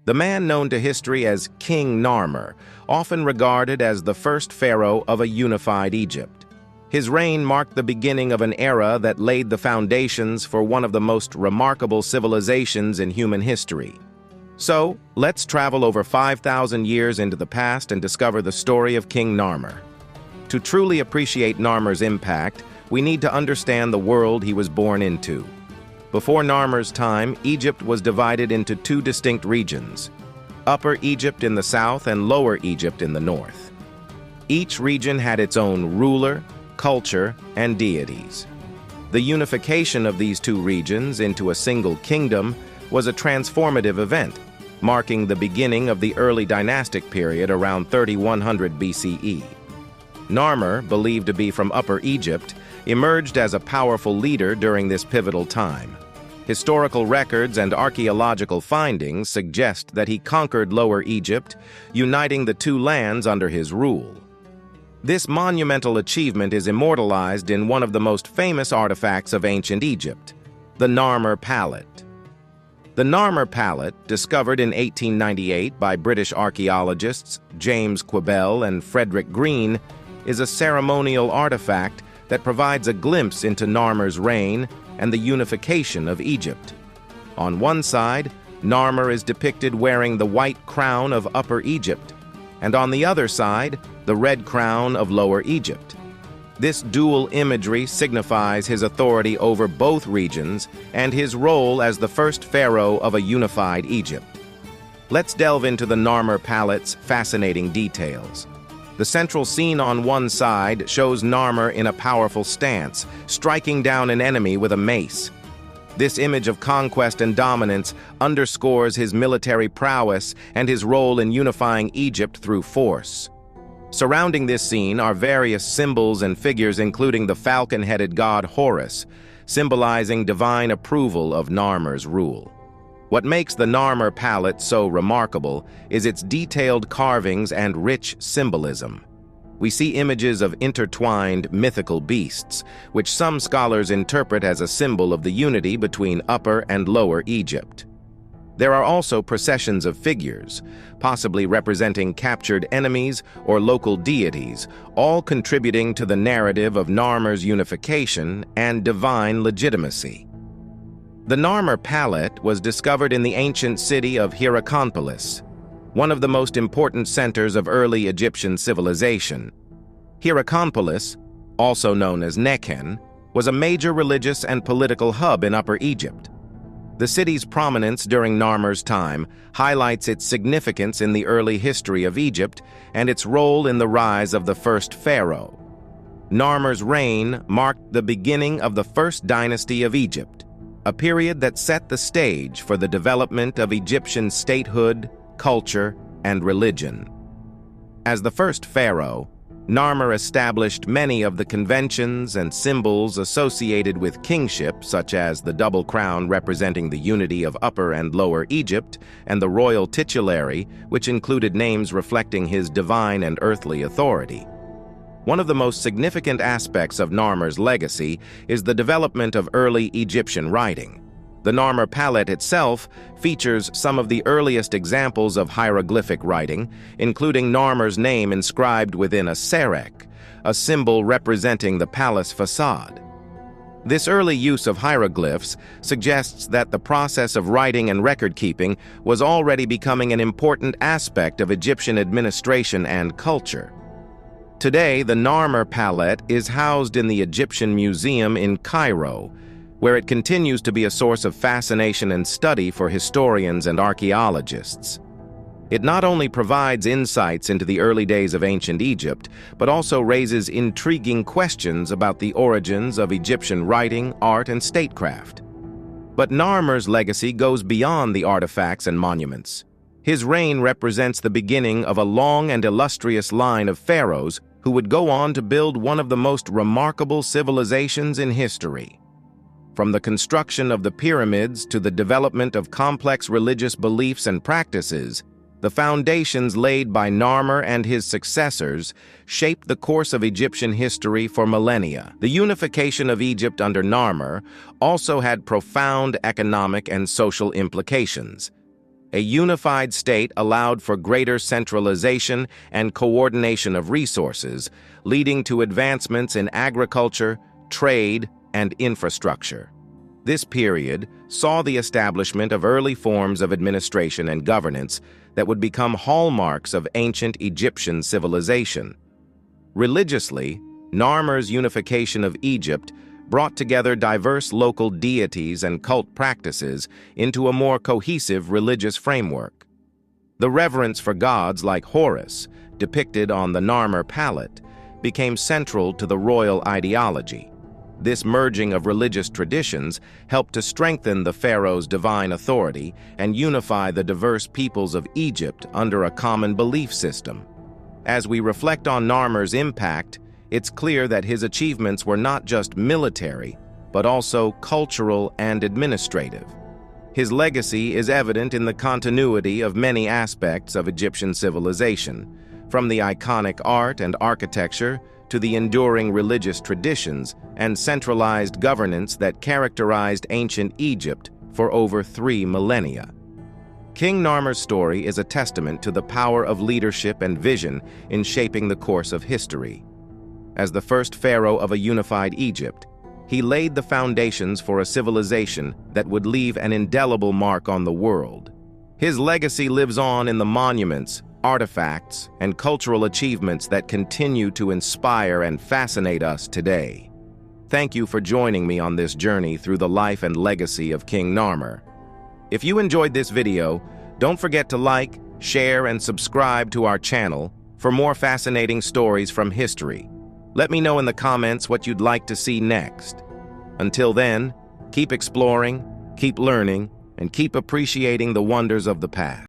The man known to history as King Narmer, often regarded as the first pharaoh of a unified Egypt. His reign marked the beginning of an era that laid the foundations for one of the most remarkable civilizations in human history. So, let's travel over 5,000 years into the past and discover the story of King Narmer. To truly appreciate Narmer's impact, we need to understand the world he was born into. Before Narmer's time, Egypt was divided into two distinct regions: Upper Egypt in the south and Lower Egypt in the north. Each region had its own ruler, culture, and deities. The unification of these two regions into a single kingdom was a transformative event, marking the beginning of the early dynastic period around 3100 BCE. Narmer, believed to be from Upper Egypt, emerged as a powerful leader during this pivotal time. Historical records and archaeological findings suggest that he conquered Lower Egypt, uniting the two lands under his rule. This monumental achievement is immortalized in one of the most famous artifacts of ancient Egypt, the Narmer Palette. The Narmer Palette, discovered in 1898 by British archaeologists James Quibell and Frederick Green, is a ceremonial artifact that provides a glimpse into Narmer's reign and the unification of Egypt. On one side, Narmer is depicted wearing the white crown of Upper Egypt, and on the other side, the red crown of Lower Egypt. This dual imagery signifies his authority over both regions and his role as the first pharaoh of a unified Egypt. Let's delve into the Narmer Palette's fascinating details. The central scene on one side shows Narmer in a powerful stance, striking down an enemy with a mace. This image of conquest and dominance underscores his military prowess and his role in unifying Egypt through force. Surrounding this scene are various symbols and figures, including the falcon-headed god Horus, symbolizing divine approval of Narmer's rule. What makes the Narmer Palette so remarkable is its detailed carvings and rich symbolism. We see images of intertwined mythical beasts, which some scholars interpret as a symbol of the unity between Upper and Lower Egypt. There are also processions of figures, possibly representing captured enemies or local deities, all contributing to the narrative of Narmer's unification and divine legitimacy. The Narmer Palette was discovered in the ancient city of Hierakonpolis, one of the most important centers of early Egyptian civilization. Hierakonpolis, also known as Nekhen, was a major religious and political hub in Upper Egypt. The city's prominence during Narmer's time highlights its significance in the early history of Egypt and its role in the rise of the first pharaoh. Narmer's reign marked the beginning of the first dynasty of Egypt, a period that set the stage for the development of Egyptian statehood, culture, and religion. As the first pharaoh, Narmer established many of the conventions and symbols associated with kingship, such as the double crown representing the unity of Upper and Lower Egypt, and the royal titulary, which included names reflecting his divine and earthly authority. One of the most significant aspects of Narmer's legacy is the development of early Egyptian writing. The Narmer Palette itself features some of the earliest examples of hieroglyphic writing, including Narmer's name inscribed within a serek, a symbol representing the palace facade. This early use of hieroglyphs suggests that the process of writing and record-keeping was already becoming an important aspect of Egyptian administration and culture. Today, the Narmer Palette is housed in the Egyptian Museum in Cairo, where it continues to be a source of fascination and study for historians and archaeologists. It not only provides insights into the early days of ancient Egypt, but also raises intriguing questions about the origins of Egyptian writing, art, and statecraft. But Narmer's legacy goes beyond the artifacts and monuments. His reign represents the beginning of a long and illustrious line of pharaohs who would go on to build one of the most remarkable civilizations in history. From the construction of the pyramids to the development of complex religious beliefs and practices, the foundations laid by Narmer and his successors shaped the course of Egyptian history for millennia. The unification of Egypt under Narmer also had profound economic and social implications. A unified state allowed for greater centralization and coordination of resources, leading to advancements in agriculture, trade, and infrastructure. This period saw the establishment of early forms of administration and governance that would become hallmarks of ancient Egyptian civilization. Religiously, Narmer's unification of Egypt brought together diverse local deities and cult practices into a more cohesive religious framework. The reverence for gods like Horus, depicted on the Narmer Palette, became central to the royal ideology. This merging of religious traditions helped to strengthen the pharaoh's divine authority and unify the diverse peoples of Egypt under a common belief system. As we reflect on Narmer's impact, it's clear that his achievements were not just military, but also cultural and administrative. His legacy is evident in the continuity of many aspects of Egyptian civilization, from the iconic art and architecture to the enduring religious traditions and centralized governance that characterized ancient Egypt for over 3 millennia. King Narmer's story is a testament to the power of leadership and vision in shaping the course of history. As the first pharaoh of a unified Egypt, he laid the foundations for a civilization that would leave an indelible mark on the world. His legacy lives on in the monuments, artifacts, and cultural achievements that continue to inspire and fascinate us today. Thank you for joining me on this journey through the life and legacy of King Narmer. If you enjoyed this video, don't forget to like, share, and subscribe to our channel for more fascinating stories from history. Let me know in the comments what you'd like to see next. Until then, keep exploring, keep learning, and keep appreciating the wonders of the past.